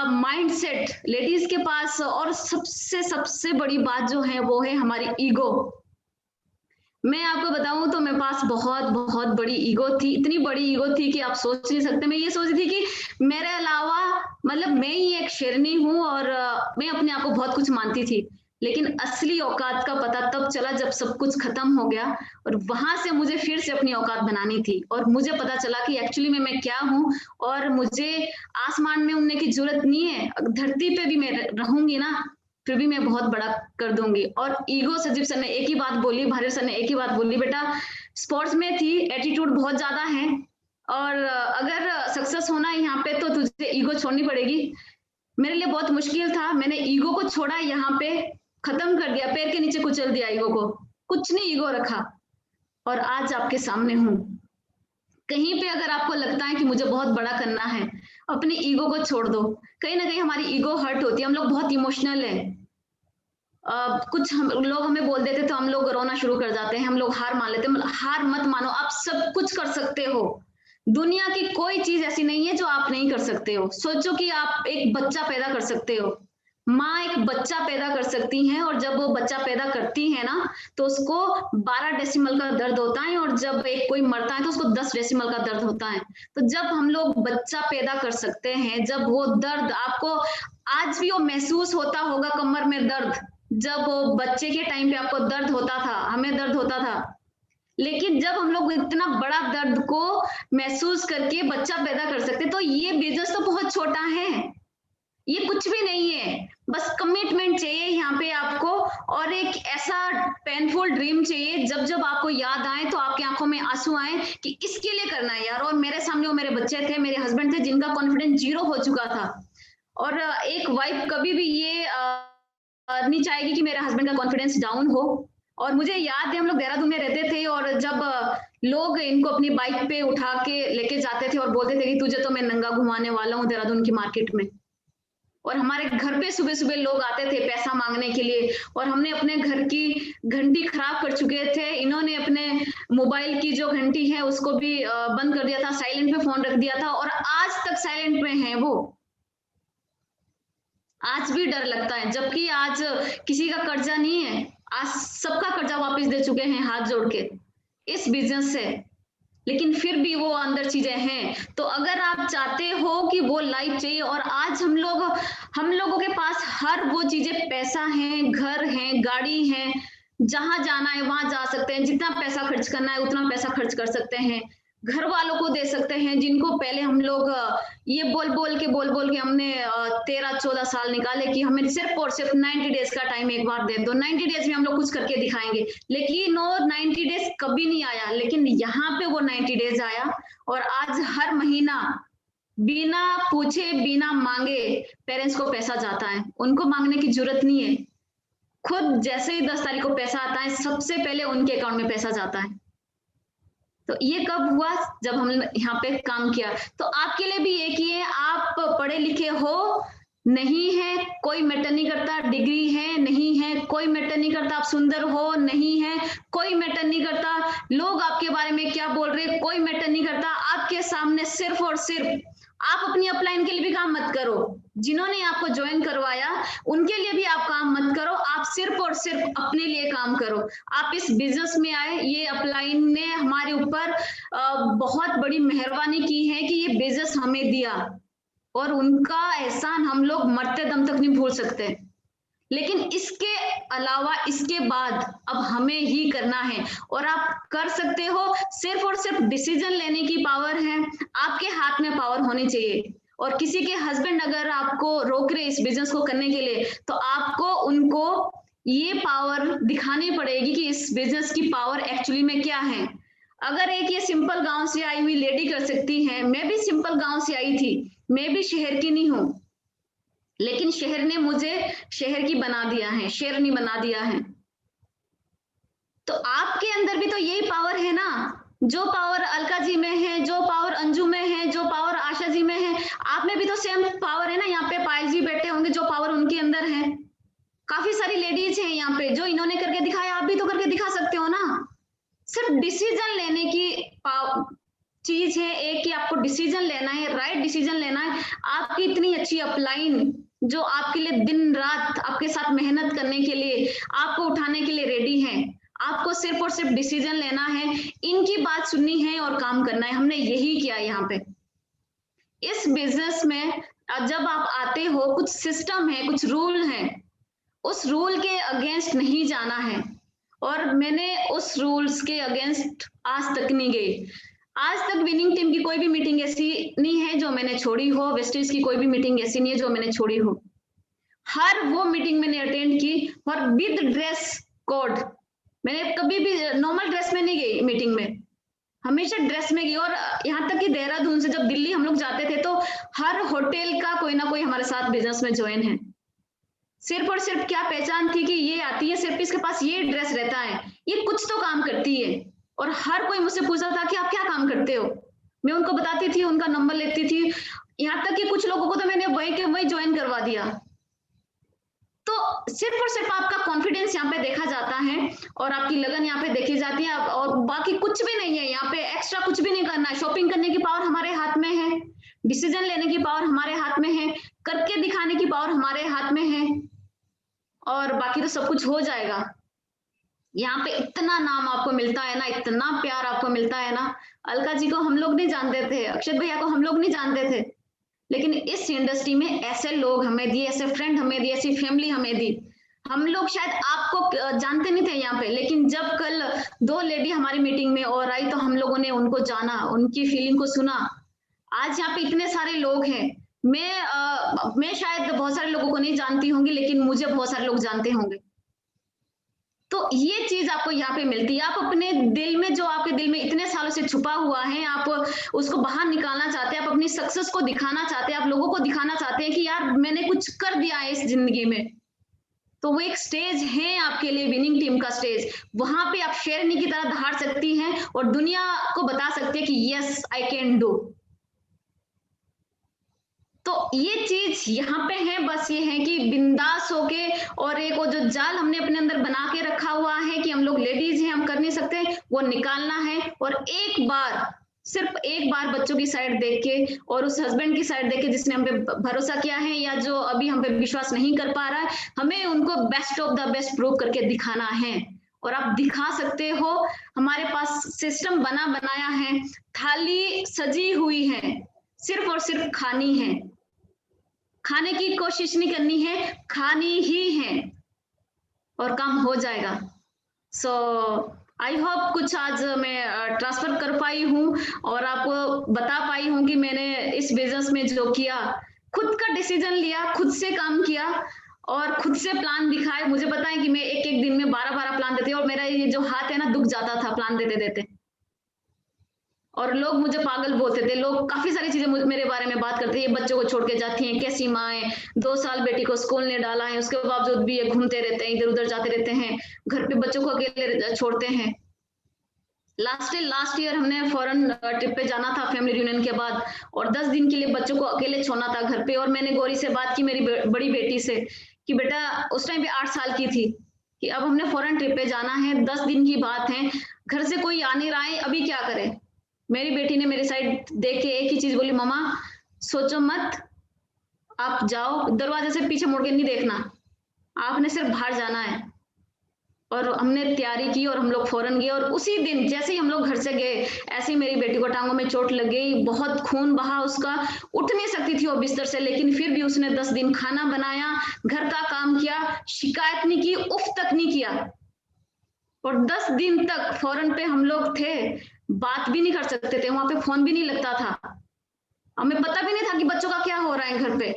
[SPEAKER 1] माइंडसेट लेडीज के पास, और सबसे बड़ी बात जो है वो है हमारी ईगो। मैं आपको बताऊं तो मेरे पास बहुत बहुत बड़ी ईगो थी, इतनी बड़ी ईगो थी कि आप सोच नहीं सकते। मैं ये सोचती थी कि मेरे अलावा, मतलब मैं ही एक शेरनी हूँ, और मैं अपने आप को बहुत कुछ मानती थी। लेकिन असली औकात का पता तब चला जब सब कुछ खत्म हो गया, और वहां से मुझे फिर से अपनी औकात बनानी थी, और मुझे पता चला कि एक्चुअली में मैं क्या हूँ, और मुझे आसमान में उड़ने की जरूरत नहीं है, धरती पे भी मैं रहूंगी ना, फिर भी मैं बहुत बड़ा कर दूंगी। और ईगो, सजीव सर ने एक ही बात बोली, भारी सर ने एक ही बात बोली, बेटा स्पोर्ट्स में थी, एटीट्यूड बहुत ज्यादा है, और अगर सक्सेस होना है यहाँ पे तो तुझे ईगो छोड़नी पड़ेगी। मेरे लिए बहुत मुश्किल था, मैंने ईगो को छोड़ा, यहाँ पे खत्म कर दिया, पैर के नीचे कुचल दिया ईगो को, कुछ नहीं ईगो रखा, और आज आपके सामने हूं। कहीं पे अगर आपको लगता है कि मुझे बहुत बड़ा करना है, अपनी ईगो को छोड़ दो। कहीं ना कहीं हमारी ईगो हर्ट होती है, हम लोग बहुत इमोशनल है। कुछ लोग हमें बोल देते तो हम लोग रोना शुरू कर जाते हैं, हम लोग हार मान लेते हैं। हार मत मानो, आप सब कुछ कर सकते हो। दुनिया की कोई चीज ऐसी नहीं है जो आप नहीं कर सकते हो। सोचो कि आप एक बच्चा पैदा कर सकते हो, माँ एक बच्चा पैदा कर सकती है, और जब वो बच्चा पैदा करती है ना तो उसको 12 डेसिमल का दर्द होता है, और जब एक कोई मरता है तो उसको 10 डेसिमल का दर्द होता है। तो जब हम लोग बच्चा पैदा कर सकते हैं, जब वो दर्द आपको आज भी वो महसूस होता होगा, कमर में दर्द, जब वो बच्चे के टाइम पे आपको दर्द होता था, हमें दर्द होता था, लेकिन जब हम लोग इतना बड़ा दर्द को महसूस करके बच्चा पैदा कर सकते, तो ये बिजनेस तो बहुत छोटा है, ये कुछ भी नहीं है। बस कमिटमेंट चाहिए यहाँ पे आपको, और एक ऐसा पेनफुल ड्रीम चाहिए, जब जब आपको याद आए तो आपकी आंखों में आंसू आए कि इसके लिए करना है यार। और मेरे सामने वो मेरे बच्चे थे, मेरे हस्बैंड थे, जिनका कॉन्फिडेंस 0 हो चुका था। और एक वाइफ कभी भी ये नहीं चाहेगी कि मेरे हस्बैंड का कॉन्फिडेंस डाउन हो। और मुझे याद है हम लोग देहरादून में रहते थे, और जब लोग इनको अपनी बाइक पे उठा के लेके जाते थे और बोलते थे कि तुझे तो मैं नंगा घुमाने वाला हूँ देहरादून की मार्केट में, और हमारे घर पे सुबह सुबह लोग आते थे पैसा मांगने के लिए, और हमने अपने घर की घंटी खराब कर चुके थे, इन्होंने अपने मोबाइल की जो घंटी है उसको भी बंद कर दिया था, साइलेंट पे फोन रख दिया था, और आज तक साइलेंट में है वो। आज भी डर लगता है, जबकि आज किसी का कर्जा नहीं है, आज सबका कर्जा वापस दे चुके हैं हाथ जोड़ के इस बिजनेस से, लेकिन फिर भी वो अंदर चीजें हैं। तो अगर आप चाहते हो कि वो लाइफ चाहिए, और आज हम लोगों के पास हर वो चीजें, पैसा है, घर है, गाड़ी है, जहां जाना है वहां जा सकते हैं, जितना पैसा खर्च करना है उतना पैसा खर्च कर सकते हैं, घर वालों को दे सकते हैं, जिनको पहले हम लोग ये बोल बोल के हमने 13-14 साल निकाले कि हमें सिर्फ और सिर्फ 90 डेज का टाइम एक बार दे दो, 90 डेज में हम लोग कुछ करके दिखाएंगे, लेकिन वो 90 डेज कभी नहीं आया। लेकिन यहाँ पे वो 90 डेज आया और आज हर महीना बिना पूछे बिना मांगे पेरेंट्स को पैसा जाता है, उनको मांगने की जरूरत नहीं है। खुद जैसे ही 10 तारीख को पैसा आता है, सबसे पहले उनके अकाउंट में पैसा जाता है। तो ये कब हुआ? जब हमने यहाँ पे काम किया। तो आपके लिए भी एक ही है, आप पढ़े लिखे हो नहीं है कोई मैटर नहीं करता, डिग्री है नहीं है कोई मैटर नहीं करता, आप सुंदर हो नहीं है कोई मैटर नहीं करता, लोग आपके बारे में क्या बोल रहे हैं कोई मैटर नहीं करता। आपके सामने सिर्फ और सिर्फ आप अपनी अपलाइन के लिए भी काम मत करो, जिन्होंने आपको ज्वाइन करवाया उनके लिए भी आप काम मत करो, आप सिर्फ और सिर्फ अपने लिए काम करो। आप इस बिजनेस में आए, ये अपलाइन ने हमारे ऊपर बहुत बड़ी मेहरबानी की है कि ये बिजनेस हमें दिया, और उनका एहसान हम लोग मरते दम तक नहीं भूल सकते। लेकिन इसके अलावा इसके बाद अब हमें ही करना है, और आप कर सकते हो। सिर्फ और सिर्फ डिसीजन लेने की पावर है, आपके हाथ में पावर होनी चाहिए। और किसी के हस्बैंड अगर आपको रोक रहे इस बिजनेस को करने के लिए, तो आपको उनको ये पावर दिखानी पड़ेगी कि इस बिजनेस की पावर एक्चुअली में क्या है। अगर एक ये सिंपल गांव से आई हुई लेडी कर सकती है, मैं भी सिंपल गांव से आई थी, मैं भी शहर की नहीं हूं, लेकिन शहर ने मुझे शहर की बना दिया है, शेरनी बना दिया है। तो आपके अंदर भी तो यही पावर है ना, जो पावर अलका जी में है, जो पावर अंजू में है, जो पावर आशा जी में है, आप में भी तो सेम पावर है ना। यहाँ पे पायल जी बैठे होंगे, जो पावर उनके अंदर है। काफी सारी लेडीज हैं यहाँ पे, जो इन्होंने करके दिखाया आप भी तो करके दिखा सकते हो ना। सिर्फ डिसीजन लेने की चीज है एक, कि आपको डिसीजन लेना है, राइट डिसीजन लेना है। आपकी इतनी अच्छी अपलाइन जो आपके लिए दिन रात आपके साथ मेहनत करने के लिए, आपको उठाने के लिए रेडी है, आपको सिर्फ और सिर्फ डिसीजन लेना है, इनकी बात सुननी है और काम करना है। हमने यही किया यहाँ पे इस बिजनेस में। जब आप आते हो, कुछ सिस्टम है, कुछ रूल है, उस रूल के अगेंस्ट नहीं जाना है। और मैंने उस रूल्स के अगेंस्ट आज तक नहीं गई। आज तक विनिंग टीम की कोई भी मीटिंग ऐसी नहीं है जो मैंने छोड़ी हो, वेस्टेज की कोई भी मीटिंग ऐसी नहीं है जो मैंने छोड़ी हो। हर वो मीटिंग मैंने अटेंड की, और विद ड्रेस कोड। मैंने कभी भी नॉर्मल ड्रेस में नहीं गई मीटिंग में, हमेशा ड्रेस में गई। और यहाँ तक कि देहरादून से जब दिल्ली हम लोग जाते थे, तो हर होटल का कोई ना कोई हमारे साथ बिजनेस में ज्वाइन है। सिर्फ और सिर्फ क्या पहचान थी कि ये आती है, सिर्फ इसके पास ये ड्रेस रहता है, ये कुछ तो काम करती है। और हर कोई मुझसे पूछता था कि आप क्या काम करते हो, मैं उनको बताती थी, उनका नंबर लेती थी। यहाँ तक कि कुछ लोगों को तो मैंने वहीं के वहीं ज्वाइन करवा दिया। तो सिर्फ और सिर्फ आपका कॉन्फिडेंस यहाँ पे देखा जाता है, और आपकी लगन यहाँ पे देखी जाती है, और बाकी कुछ भी नहीं है यहाँ पे, एक्स्ट्रा कुछ भी नहीं करना है। शॉपिंग करने की पावर हमारे हाथ में है, डिसीजन लेने की पावर हमारे हाथ में है, करके दिखाने की पावर हमारे हाथ में है, और बाकी तो सब कुछ हो जाएगा। यहाँ पे इतना नाम आपको मिलता है ना, इतना प्यार आपको मिलता है ना। अलका जी को हम लोग नहीं जानते थे, अक्षत भैया को हम लोग नहीं जानते थे, लेकिन इस इंडस्ट्री में ऐसे लोग हमें दिए, ऐसे फ्रेंड हमें दिए, ऐसी फैमिली हमें दी। हम लोग शायद आपको जानते नहीं थे यहाँ पे, लेकिन जब कल 2 लेडी हमारी मीटिंग में और आई, तो हम लोगों ने उनको जाना, उनकी फीलिंग को सुना। आज यहाँ पे इतने सारे लोग हैं। मैं शायद बहुत सारे लोगों को नहीं जानती होंगी, लेकिन मुझे बहुत सारे लोग जानते होंगे। तो ये चीज आपको यहाँ पे मिलती है। आप अपने दिल में, जो आपके दिल में इतने सालों से छुपा हुआ है, आप उसको बाहर निकालना चाहते हैं, आप अपनी सक्सेस को दिखाना चाहते हैं, आप लोगों को दिखाना चाहते हैं कि यार मैंने कुछ कर दिया है इस जिंदगी में। तो वो एक स्टेज है आपके लिए, विनिंग टीम का स्टेज। वहां पे आप शेरनी की तरह दहाड़ सकती हैं और दुनिया को बता सकती है कि यस आई कैन डू। तो ये चीज यहाँ पे है, बस ये है कि बिंदास होके, और एक वो जो जाल हमने अपने अंदर बना के रखा हुआ है कि हम लोग लेडीज हैं, हम कर नहीं सकते, वो निकालना है। और एक बार, सिर्फ एक बार बच्चों की साइड देख के, और उस हस्बैंड की साइड देख के जिसने हम पे भरोसा किया है, या जो अभी हम पे विश्वास नहीं कर पा रहा है, हमें उनको best of the best prove करके दिखाना है। और आप दिखा सकते हो। हमारे पास सिस्टम बना बनाया है, थाली सजी हुई है, सिर्फ और सिर्फ खानी है। खाने की कोशिश नहीं करनी है, खानी ही है, और काम हो जाएगा। सो आई होप कुछ आज मैं ट्रांसफर कर पाई हूँ और आपको बता पाई हूँ कि मैंने इस बिजनेस में जो किया, खुद का डिसीजन लिया, खुद से काम किया और खुद से प्लान दिखाए। मुझे पता है कि मैं एक एक दिन में 12-12 प्लान देती और मेरा ये जो हाथ है ना दुख जाता था प्लान देते देते, और लोग मुझे पागल बोलते थे। लोग काफी सारी चीजें मेरे बारे में बात करते हैं, ये बच्चों को छोड़ के जाती हैं, कैसी माँ है, 2 साल बेटी को स्कूल ने डाला है, उसके बावजूद भी ये घूमते रहते हैं, इधर उधर जाते रहते हैं, घर पे बच्चों को अकेले छोड़ते हैं। लास्ट ईयर हमने फॉरेन ट्रिप पे जाना था फैमिली रियूनियन के बाद, और 10 दिन के लिए बच्चों को अकेले छोड़ना था घर पे। और मैंने गौरी से बात की, मेरी बड़ी बेटी से, कि बेटा, उस टाइम पे 8 साल की थी, कि अब हमने फॉरेन ट्रिप पे जाना है, 10 दिन की बात है, घर से कोई आ नहीं रहा है, अभी क्या करें। मेरी बेटी ने मेरी साइड देख के एक ही चीज बोली, मम्मा सोचो मत, आप जाओ, दरवाजे से पीछे मुड़ के नहीं देखना, आपने सिर्फ बाहर जाना है। और हमने तैयारी की और हम लोग फौरन गए, और उसी दिन जैसे ही हम लोग घर से गए, ऐसे ही मेरी बेटी को टांगों में चोट लग गई, बहुत खून बहा उसका, उठ नहीं सकती थी वो बिस्तर से, लेकिन फिर भी उसने 10 दिन खाना बनाया, घर का काम किया, शिकायत नहीं की, उफ तक नहीं किया। और 10 दिन तक फौरन पे हम लोग थे, बात भी नहीं कर सकते थे, वहां पे फोन भी नहीं लगता था, हमें पता भी नहीं था कि बच्चों का क्या हो रहा है घर पे,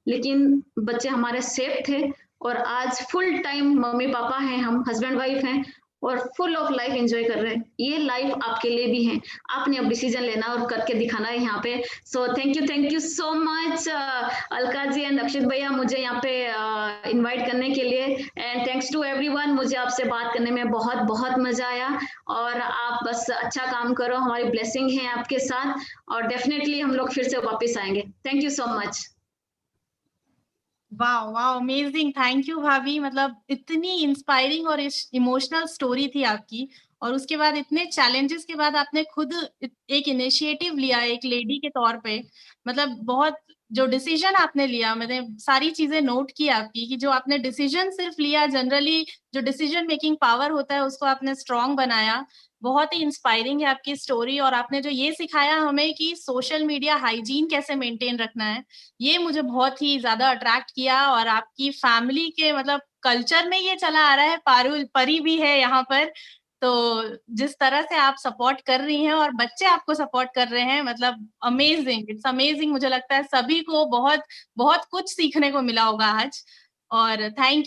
[SPEAKER 1] लेकिन बच्चे हमारे सेफ थे। और आज फुल टाइम मम्मी पापा हैं, हम हस्बैंड वाइफ हैं, और फुल ऑफ लाइफ एंजॉय कर रहे हैं। ये लाइफ आपके लिए भी है, आपने अब डिसीजन लेना और करके दिखाना है यहाँ पे। So thank you so much Alka ji and Akshit भैया, मुझे यहाँ पे इनवाइट करने के लिए, एंड थैंक्स टू एवरीवन। मुझे आपसे बात करने में बहुत बहुत मजा आया, और आप बस अच्छा काम करो, हमारी ब्लेसिंग है आपके साथ, और डेफिनेटली हम लोग फिर से वापस आएंगे। Thank you so much.
[SPEAKER 2] वाह वाह, अमेजिंग, थैंक यू भाभी। मतलब इतनी इंस्पायरिंग और इमोशनल स्टोरी थी आपकी, और उसके बाद इतने चैलेंजेस के बाद आपने खुद एक इनिशिएटिव लिया एक लेडी के तौर पे। मतलब बहुत जो डिसीजन आपने लिया, मैंने सारी चीजें नोट की आपकी, कि जो आपने डिसीजन सिर्फ लिया, जनरली जो डिसीजन मेकिंग पावर होता है उसको आपने स्ट्रांग बनाया। बहुत ही इंस्पायरिंग है आपकी स्टोरी, और आपने जो ये सिखाया हमें कि सोशल मीडिया हाइजीन कैसे मेंटेन रखना है, ये मुझे बहुत ही ज्यादा अट्रैक्ट किया। और आपकी फैमिली के मतलब कल्चर में ये चला आ रहा है, पारुल परी भी है यहाँ पर, तो जिस तरह से आप सपोर्ट कर रही हैं और बच्चे आपको सपोर्ट कर रहे हैं, मतलब अमेजिंग, इट्स अमेजिंग। मुझे लगता है सभी को बहुत बहुत कुछ सीखने को मिला होगा आज, और थैंक यू।